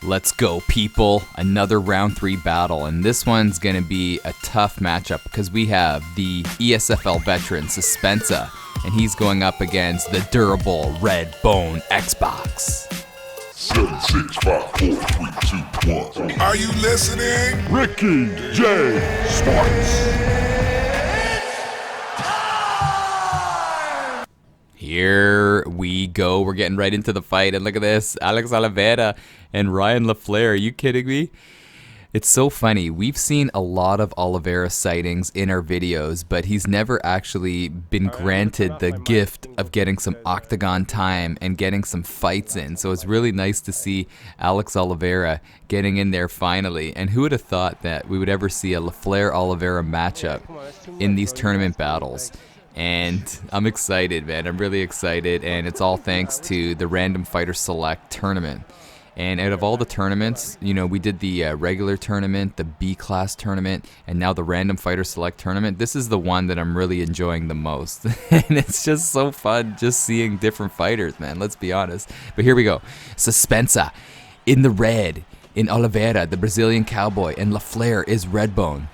Let's go, people. Another round 3 battle, and this one's going to be a tough matchup because we have the ESFL veteran Suspensa, and he's going up against the durable RedBoneXbox. 7, 6, 5, 4, 3, 2, 1. Are you listening? Ricky J. Sports. Here we go. We're getting right into the fight, and look at this. Alex Oliveira and Ryan LaFleur. Are you kidding me? It's so funny. We've seen a lot of Oliveira sightings in our videos, but he's never actually been granted the gift of getting some octagon time and getting some fights in. So it's really nice to see Alex Oliveira getting in there finally. And who would have thought that we would ever see a LaFleur-Oliveira matchup in these tournament battles? And I'm excited, man. I'm really excited, and it's all thanks to the Random Fighter Select tournament. And out of all the tournaments, you know, we did the regular tournament, the B-class tournament, and now the Random Fighter Select tournament. This is the one that I'm really enjoying the most. And it's just so fun just seeing different fighters, man. Let's be honest. But here we go. Suspensa in the red, in Oliveira, the Brazilian cowboy, and LaFleur is Redbone.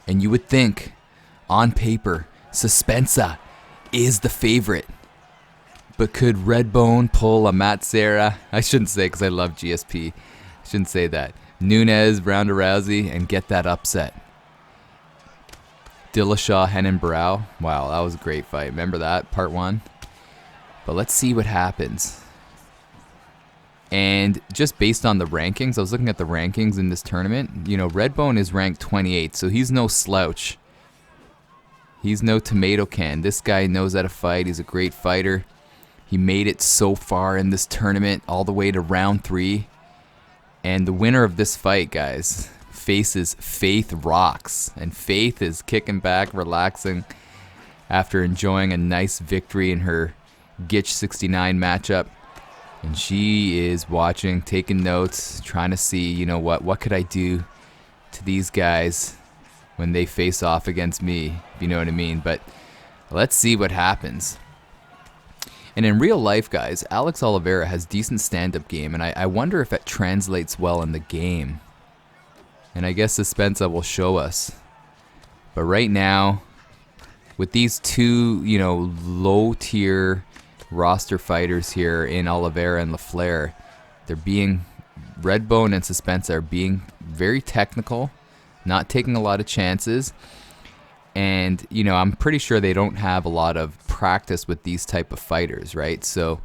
And you would think, on paper, Suspensa is the favorite. But could Redbone pull a Matt Serra? I shouldn't say because I love GSP. I shouldn't say that. Nunes, Ronda Rousey, and get that upset. Dillashaw, Henan Barao. Wow, that was a great fight. Remember that, part 1? But let's see what happens. And just based on the rankings, I was looking at the rankings in this tournament. You know, Redbone is ranked 28, so he's no slouch. He's no tomato can. This guy knows how to fight. He's a great fighter. He made it so far in this tournament, all the way to round 3. And the winner of this fight, guys, faces Faith Rocks. And Faith is kicking back, relaxing, after enjoying a nice victory in her Gitch 69 matchup. And she is watching, taking notes, trying to see, you know what could I do to these guys when they face off against me, if you know what I mean. But let's see what happens. And in real life, guys, Alex Oliveira has decent stand-up game, and I wonder if it translates well in the game. And I guess Suspensa will show us. But right now, with these two, you know, low-tier roster fighters here in Oliveira and LaFleur, they're being, Redbone and Suspensa are being very technical, not taking a lot of chances. And, you know, I'm pretty sure they don't have a lot of practice with these type of fighters, right? So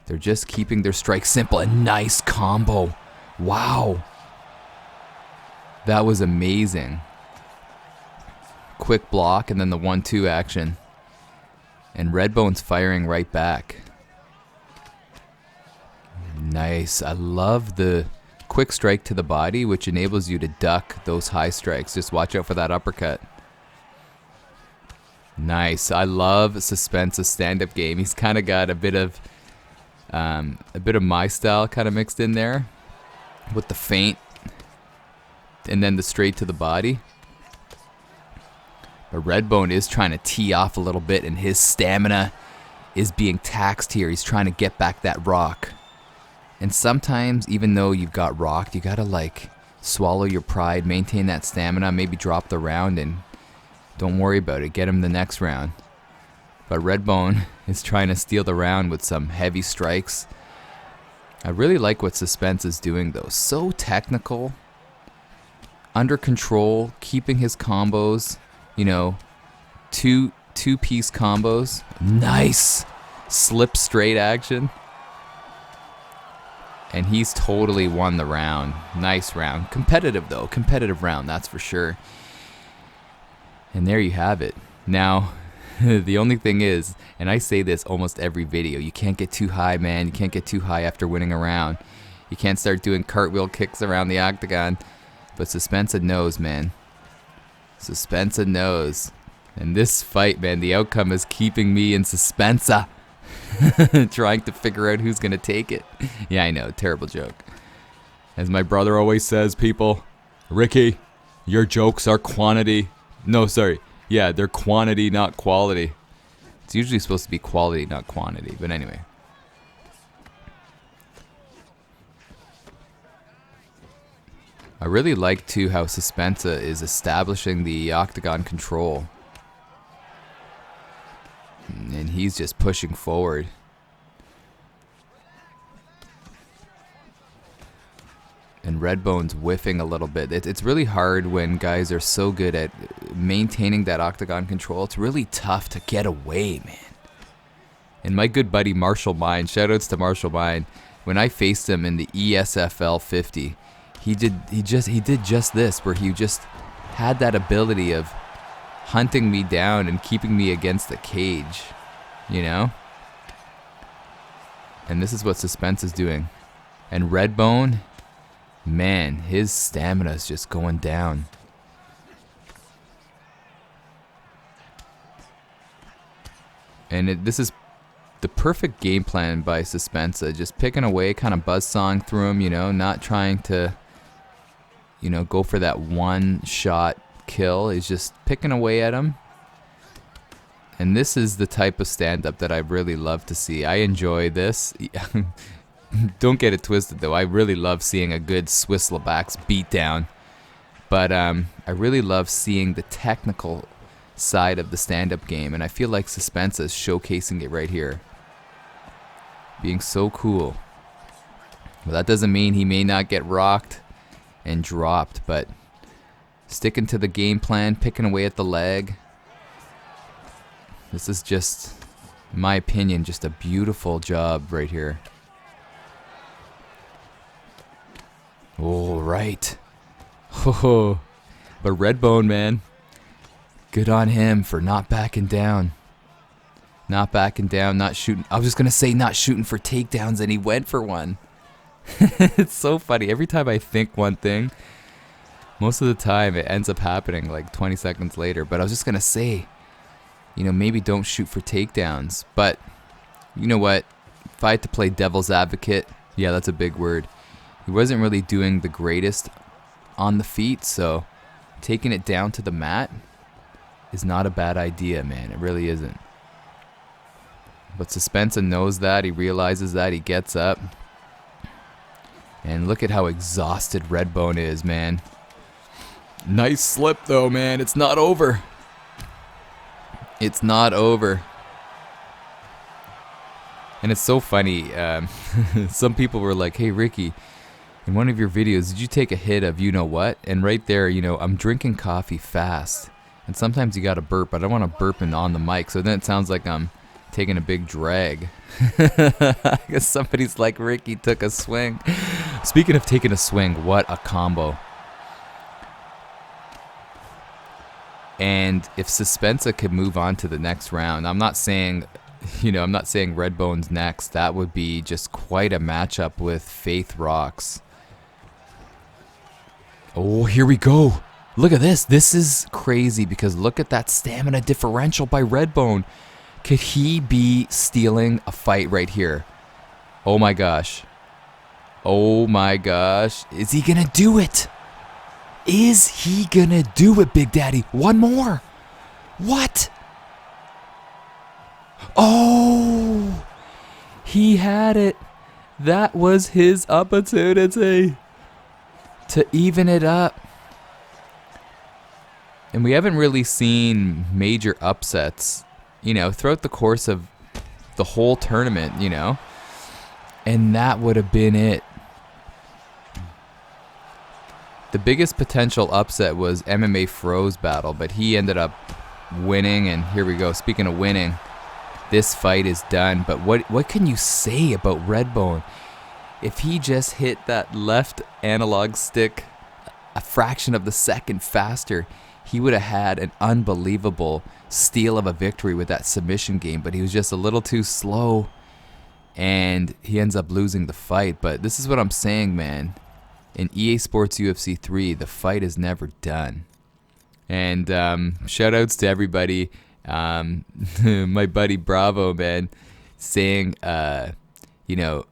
they're just keeping their strikes simple. A nice combo. Wow. That was amazing. Quick block and then the 1-2 action. And Redbone's firing right back. Nice. I love the quick strike to the body, which enables you to duck those high strikes. Just watch out for that uppercut. Nice. I love Suspensa's stand-up game. He's kind of got a bit of my style kind of mixed in there with the feint and then the straight to the body. But Redbone is trying to tee off a little bit, and his stamina is being taxed here. He's trying to get back that rock. And sometimes, even though you've got rocked, you gotta like swallow your pride, maintain that stamina, maybe drop the round, and don't worry about it. Get him the next round. But Redbone is trying to steal the round with some heavy strikes. I really like what Suspensa is doing, though. So technical, under control, keeping his combos. You know, two-piece combos. Nice slip straight action. And he's totally won the round. Nice round. Competitive, though. Competitive round, that's for sure. And there you have it. Now, the only thing is, and I say this almost every video, you can't get too high, man. You can't get too high after winning a round. You can't start doing cartwheel kicks around the octagon. But Suspensa knows, man. Suspensa knows. And this fight, man, the outcome is keeping me in Suspensa. Trying to figure out who's going to take it. Yeah, I know. Terrible joke. As my brother always says, people, Ricky, your jokes are quantity. No, sorry. Yeah, they're quantity, not quality. It's usually supposed to be quality, not quantity. But anyway. I really like too how Suspensa is establishing the octagon control. And he's just pushing forward. And Redbone's whiffing a little bit. It's really hard when guys are so good at maintaining that octagon control. It's really tough to get away, man. And my good buddy Marshall Mine, shoutouts to Marshall Mine, when I faced him in the ESFL 50, he did just this, where he just had that ability of hunting me down and keeping me against the cage, you know? And this is what Suspense is doing. And Redbone, man, his stamina is just going down. And this is the perfect game plan by Suspensa, just picking away, kind of buzzsawing through him, you know, not trying to, you know, go for that one shot kill. He's just picking away at him. And this is the type of stand-up that I really love to see. I enjoy this. Don't get it twisted though, I really love seeing a good Swiss Labax beatdown. But I really love seeing the technical side of the stand-up game, and I feel like Suspensa is showcasing it right here. Being so cool. Well, that doesn't mean he may not get rocked and dropped, but sticking to the game plan, picking away at the leg. This is just, in my opinion, just a beautiful job right here. Oh, right. Oh, but Redbone, man, good on him for not backing down. Not backing down, not shooting. I was just going to say not shooting for takedowns, and he went for one. It's so funny. Every time I think one thing, most of the time it ends up happening like 20 seconds later. But I was just going to say, you know, maybe don't shoot for takedowns. But you know what? If I had to play devil's advocate, yeah, that's a big word. He wasn't really doing the greatest on the feet, so taking it down to the mat is not a bad idea, man. It really isn't. But Suspensa knows that. He realizes that. He gets up. And look at how exhausted Redbone is, man. Nice slip, though, man. It's not over. It's not over. And it's so funny. Some people were like, hey, Ricky, in one of your videos, did you take a hit of you know what? And right there, you know, I'm drinking coffee fast. And sometimes you got to burp. I don't want to burp on the mic. So then it sounds like I'm taking a big drag. I guess somebody's like, Ricky took a swing. Speaking of taking a swing, what a combo. And if Suspensa could move on to the next round, I'm not saying, you know, I'm not saying Redbone's next. That would be just quite a matchup with Faith Rocks. Oh, here we go. Look at this. This is crazy because look at that stamina differential by Redbone. Could he be stealing a fight right here? Oh my gosh. Oh my gosh. Is he gonna do it? Is he gonna do it, Big Daddy? One more. What? Oh, he had it. That was his opportunity to even it up. And we haven't really seen major upsets, you know, throughout the course of the whole tournament, you know. And that would have been it. The biggest potential upset was MMA Fro's battle, but he ended up winning, and here we go. Speaking of winning, this fight is done. But what can you say about Redbone? If he just hit that left analog stick a fraction of the second faster, he would have had an unbelievable steal of a victory with that submission game, but he was just a little too slow, and he ends up losing the fight. But this is what I'm saying, man. In EA Sports UFC 3, the fight is never done. And shout outs to everybody. My buddy Bravo, man, saying, you know,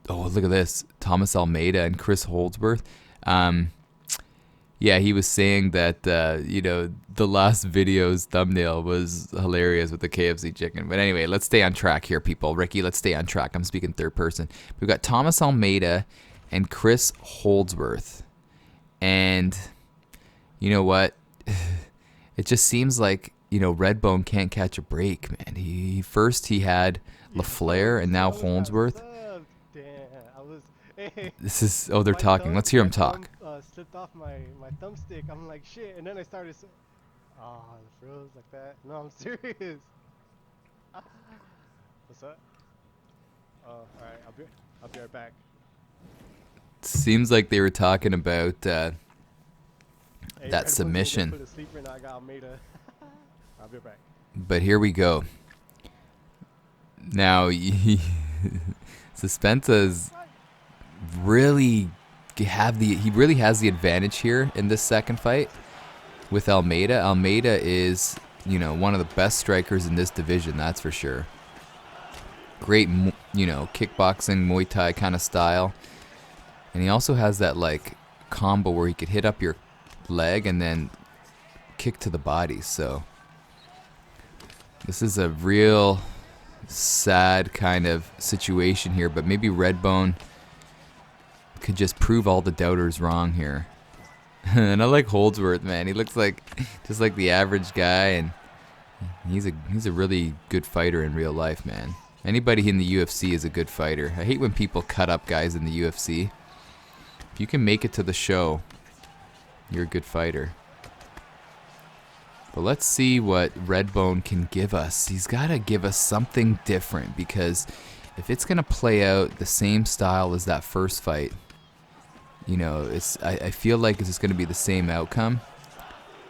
oh, look at this. Thomas Almeida and Chris Holdsworth. Yeah, he was saying that, you know, the last video's thumbnail was hilarious with the KFC chicken. But anyway, let's stay on track here, people. Ricky, let's stay on track. I'm speaking third person. We've got Thomas Almeida and Chris Holdsworth. And you know what? It just seems like, Redbone can't catch a break, man. First he had LaFleur and now Holmesworth. Damn, I was. Hey, This is, oh, they're my talking. Let's hear him thumb, talk. slipped off my thumbstick. I'm like shit, and then I started. Oh, it froze like that. No, I'm serious. What's up? Oh, all right. I'll be right back. Seems like they were talking about Hey, that submission. Put a sleeper and I got Almeida. I'll be right back. But here we go. Now, Suspensa's really he really has the advantage here in this second fight with Almeida. Almeida is, one of the best strikers in this division, that's for sure. Great, kickboxing, Muay Thai kind of style. And he also has that, like, combo where he could hit up your leg and then kick to the body. So this is a real sad kind of situation here, but maybe Redbone could just prove all the doubters wrong here. And I like Holdsworth, man. He looks like just like the average guy, and he's a really good fighter in real life, man. Anybody in the UFC is a good fighter. I hate when people cut up guys in the UFC. If you can make it to the show, you're a good fighter. But let's see what Redbone can give us. He's got to give us something different, because if it's going to play out the same style as that first fight, I feel like it's just going to be the same outcome.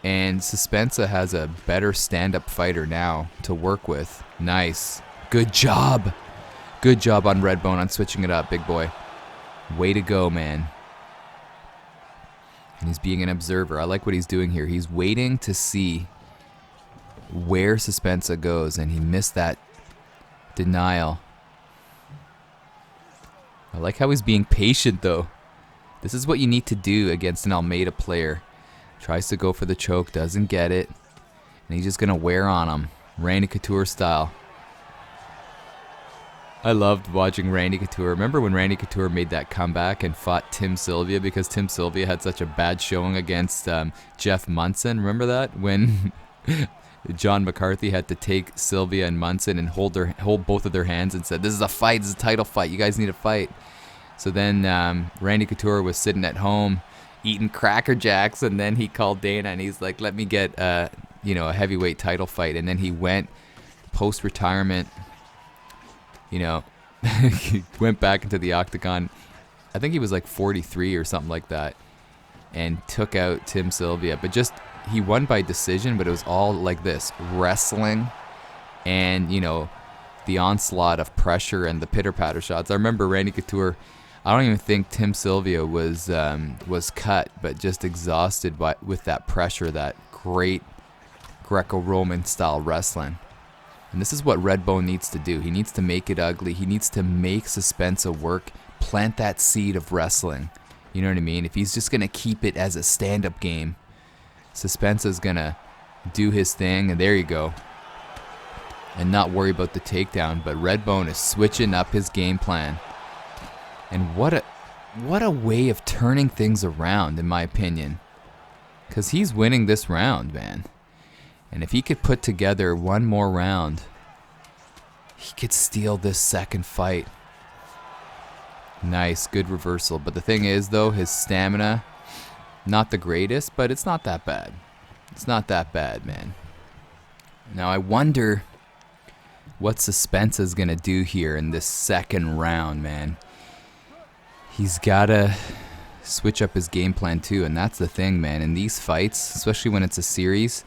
And Suspensa has a better stand-up fighter now to work with. Nice. Good job. Good job on Redbone on switching it up, big boy. Way to go, man. And he's being an observer. I like what he's doing here. He's waiting to see where Suspensa goes, and he missed that denial. I like how he's being patient, though. This is what you need to do against an Almeida player. Tries to go for the choke, doesn't get it, and he's just going to wear on him. Randy Couture style. I loved watching Randy Couture. Remember when Randy Couture made that comeback and fought Tim Sylvia because Tim Sylvia had such a bad showing against Jeff Munson? Remember that? When John McCarthy had to take Sylvia and Munson and hold both of their hands and said, "This is a fight. This is a title fight. You guys need to fight." So then Randy Couture was sitting at home eating Cracker Jacks, and then he called Dana and he's like, "Let me get a heavyweight title fight." And then he went post-retirement. He went back into the octagon. I think he was like 43 or something like that, and took out Tim Sylvia. But he won by decision, but it was all like this, wrestling and, the onslaught of pressure and the pitter-patter shots. I remember Randy Couture, I don't even think Tim Sylvia was cut, but just exhausted with that pressure, that great Greco-Roman style wrestling. And this is what Redbone needs to do. He needs to make it ugly. He needs to make Suspensa work, plant that seed of wrestling. You know what I mean? If he's just going to keep it as a stand-up game, Suspensa's going to do his thing, and there you go, and not worry about the takedown. But Redbone is switching up his game plan. And what a way of turning things around, in my opinion. Because he's winning this round, man. And if he could put together one more round, he could steal this second fight. Nice, good reversal. But the thing is, though, his stamina, not the greatest, but it's not that bad. It's not that bad, man. Now, I wonder what Suspensa is going to do here in this second round, man. He's got to switch up his game plan, too. And that's the thing, man. In these fights, especially when it's a series,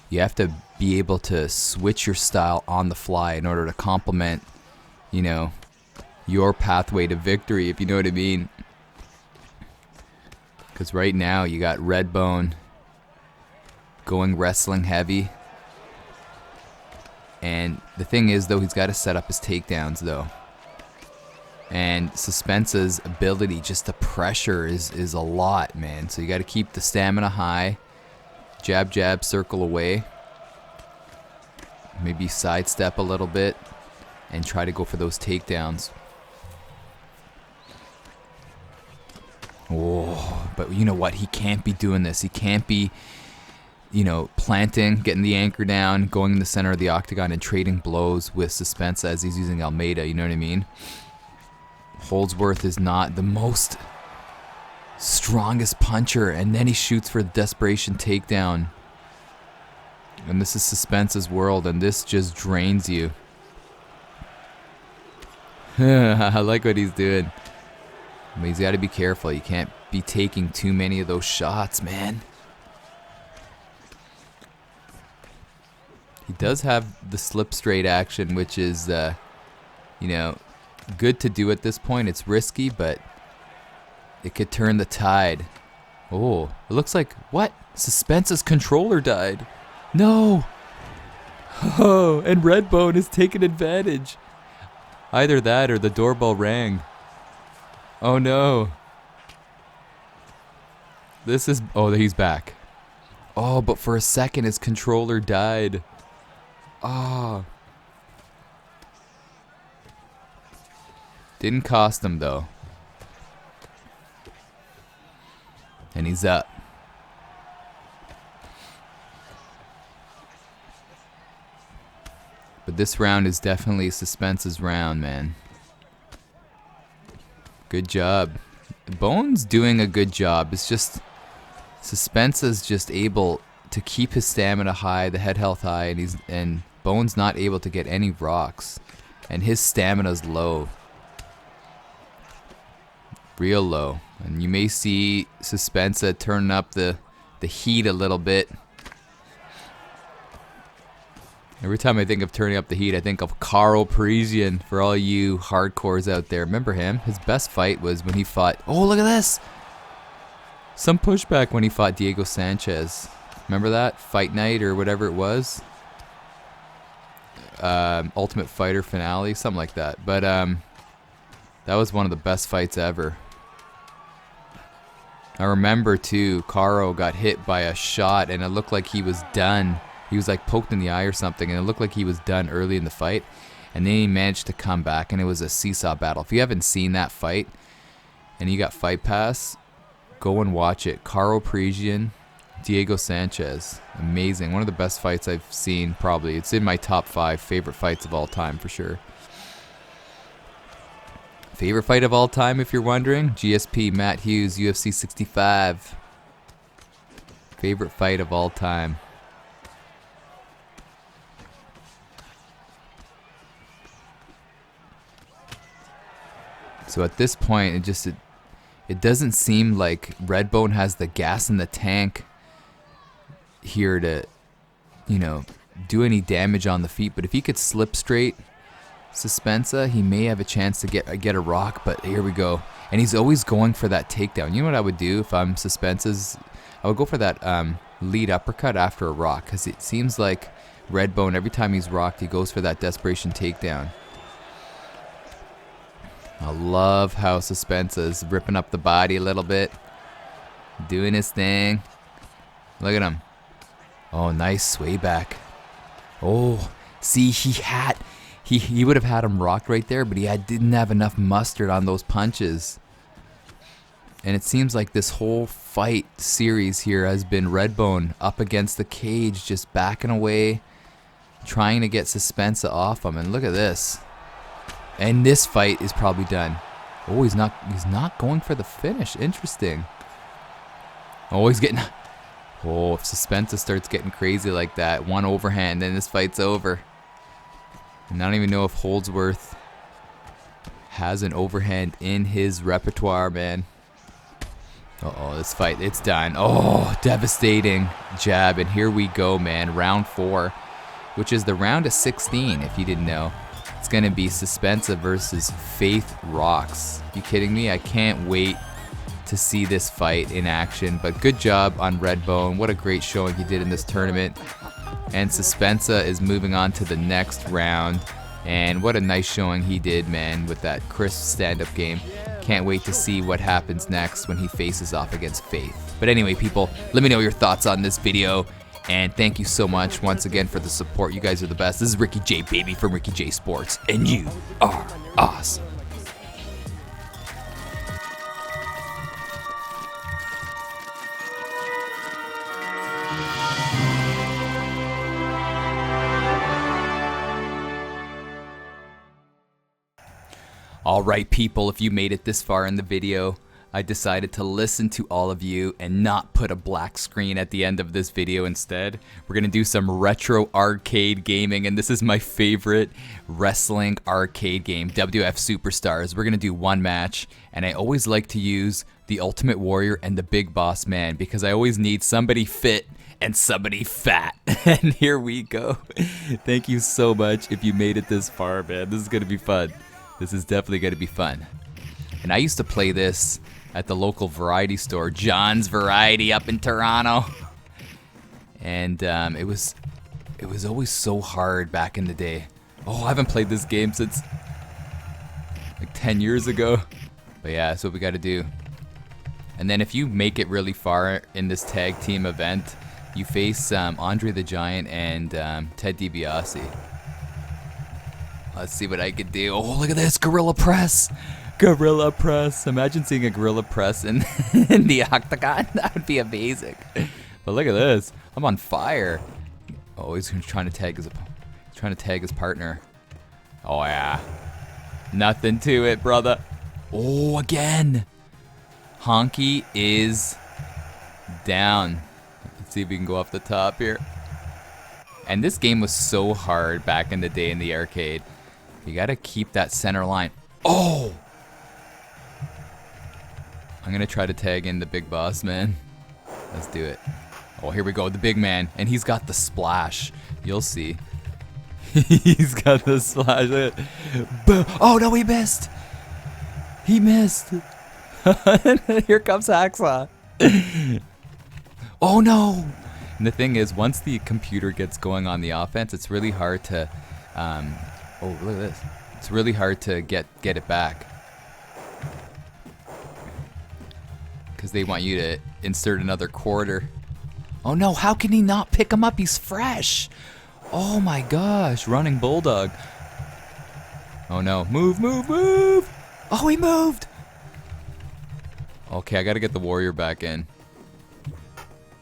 you have to be able to switch your style on the fly in order to complement, your pathway to victory, if you know what I mean. Because right now you got Redbone going wrestling heavy. And the thing is, though, he's got to set up his takedowns, though. And Suspensa's ability just to pressure is a lot, man. So you got to keep the stamina high. Jab, jab, circle away. Maybe sidestep a little bit and try to go for those takedowns. Oh, but you know what? He can't be doing this. He can't be, you know, planting, getting the anchor down, going in the center of the octagon and trading blows with Suspensa as he's using Almeida. You know what I mean? Holdsworth is not the most strongest puncher, and then he shoots for the desperation takedown. And this is Suspensa's world, and this just drains you. I like what he's doing. But he's got to be careful. You can't be taking too many of those shots, man. He does have the slip straight action, which is, you know, good to do at this point. It's risky, but it could turn the tide. Oh, it looks like, what? Suspensa's controller died. No. Oh, and Redbone is taking advantage. Either that or the doorbell rang. Oh no. This is, oh, he's back. Oh, but for a second his controller died. Oh. Didn't cost him though. And he's up. But this round is definitely Suspensa's round, man. Good job. Bone's doing a good job. It's just Suspensa's just able to keep his stamina high, the head health high, and Bone's not able to get any rocks. And his stamina's low. Real low. And you may see Suspensa turn up the heat a little bit. Every time I think of turning up the heat, I think of Caro Parisian for all you hardcores out there. Remember him? His best fight was when he fought... Oh, look at this! Some pushback when he fought Diego Sanchez. Remember that? Fight night or whatever it was? Ultimate Fighter finale, something like that. But that was one of the best fights ever. I remember too, Caro got hit by a shot and it looked like he was done. He was like poked in the eye or something, and it looked like he was done early in the fight. And then he managed to come back, and it was a seesaw battle. If you haven't seen that fight, and you got Fight Pass, go and watch it. Caro Parisian, Diego Sanchez. Amazing. One of the best fights I've seen, probably. It's in my top 5 favorite fights of all time, for sure. Favorite fight of all time, if you're wondering? GSP, Matt Hughes, UFC 65. Favorite fight of all time. So at this point, it doesn't seem like Redbone has the gas in the tank here to, you know, do any damage on the feet. But if he could slip straight Suspensa, he may have a chance to get a rock. But here we go, and he's always going for that takedown. You know what I would do if I'm Suspensa's? I would go for that lead uppercut after a rock, because it seems like Redbone, every time he's rocked, he goes for that desperation takedown. I love how Suspensa is ripping up the body a little bit. Doing his thing. Look at him. Oh, nice sway back. Oh, see, he would have had him rocked right there, but he didn't have enough mustard on those punches. And it seems like this whole fight series here has been Redbone up against the cage, just backing away, trying to get Suspensa off him. And look at this. And this fight is probably done. Oh, he's not going for the finish. Interesting. Oh, he's getting... Oh, if Suspensa starts getting crazy like that, one overhand, then this fight's over. And I don't even know if Holdsworth has an overhand in his repertoire, man. Uh-oh, this fight, it's done. Oh, devastating jab. And here we go, man. Round 4, which is the round of 16, if you didn't know. It's going to be Suspensa versus Faith Rocks. You kidding me? I can't wait to see this fight in action. But good job on Redbone. What a great showing he did in this tournament. And Suspensa is moving on to the next round. And what a nice showing he did, man, with that crisp stand-up game. Can't wait to see what happens next when he faces off against Faith. But anyway, people, let me know your thoughts on this video. And thank you so much once again for the support. You guys are the best. This is Ricky J, baby, from Ricky J Sports. And you are awesome. Alright people, if you made it this far in the video, I decided to listen to all of you and not put a black screen at the end of this video instead. We're gonna do some retro arcade gaming, and this is my favorite wrestling arcade game, WF Superstars. We're gonna do one match, and I always like to use the Ultimate Warrior and the Big Boss Man because I always need somebody fit and somebody fat. And here we go. Thank you so much if you made it this far, man. This is gonna be fun. This is definitely gonna be fun. And I used to play this at the local variety store, John's Variety up in Toronto. And it was always so hard back in the day. Oh, I haven't played this game since like 10 years ago. But yeah, that's what we gotta do. And then if you make it really far in this tag team event, you face Andre the Giant and Ted DiBiase. Let's see what I could do. Oh, look at this, Gorilla Press. Gorilla Press. Imagine seeing a Gorilla Press in, in the octagon. That would be amazing. But look at this. I'm on fire. Oh, he's trying to tag his partner. Oh yeah. Nothing to it, brother. Oh, again. Honky is down. Let's see if we can go off the top here. And this game was so hard back in the day in the arcade. You gotta keep that center line. Oh! I'm gonna try to tag in the Big Boss Man. Let's do it. Oh, here we go, the big man. And he's got the splash. You'll see. He's got the splash. Boom. Oh, no, he missed. He missed. Here comes Hacksaw. Oh, no. And the thing is, once the computer gets going on the offense, it's really hard to... oh, look at this. It's really hard to get it back. Because they want you to insert another quarter. Oh no, how can he not pick him up? He's fresh. Oh my gosh, running bulldog. Oh no, move, move, move. Oh, he moved. Okay, I gotta get the warrior back in.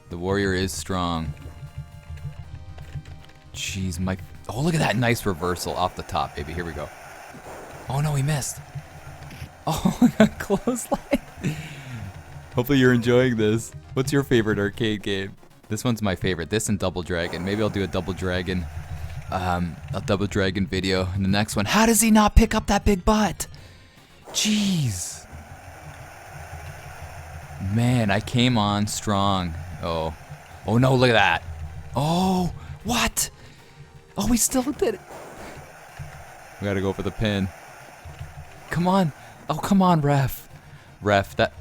The warrior is strong. Jeez, my... Oh, look at that nice reversal off the top, baby. Here we go. Oh no, he missed. Oh, clothesline. Hopefully you're enjoying this. What's your favorite arcade game? This one's my favorite. This and Double Dragon. Maybe I'll do a Double Dragon video in the next one. How does he not pick up that big butt? Jeez. Man, I came on strong. Oh. Oh no, look at that. Oh, what? Oh, we still did it. We gotta go for the pin. Come on. Oh, come on, ref. Ref, that...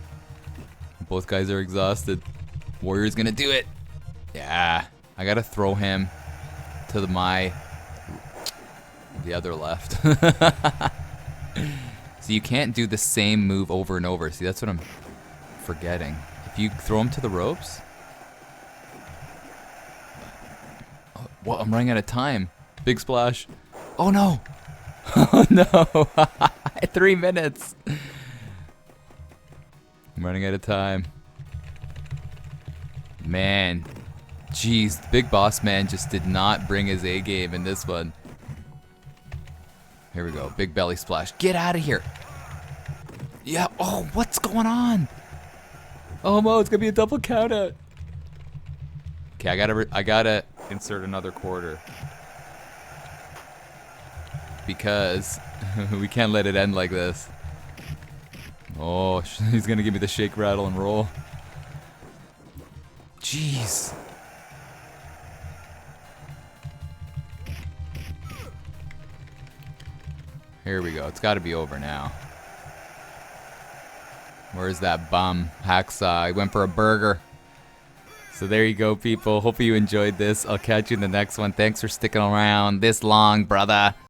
Both guys are exhausted. Warrior's gonna do it. Yeah. I gotta throw him to the other left. So you can't do the same move over and over. See, that's what I'm forgetting. If you throw him to the ropes... Oh, well, I'm running out of time. Big splash. Oh no. Oh no. 3 minutes. I'm running out of time. Man. Jeez, the Big Boss Man just did not bring his A game in this one. Here we go. Big belly splash. Get out of here. Yeah. Oh, what's going on? Oh, Mo, it's going to be a double count out. Okay, I gotta insert another quarter. Because we can't let it end like this. Oh, he's gonna give me the shake, rattle, and roll. Jeez. Here we go. It's gotta be over now. Where's that bum? Hacksaw. He went for a burger. So there you go, people. Hope you enjoyed this. I'll catch you in the next one. Thanks for sticking around this long, brother.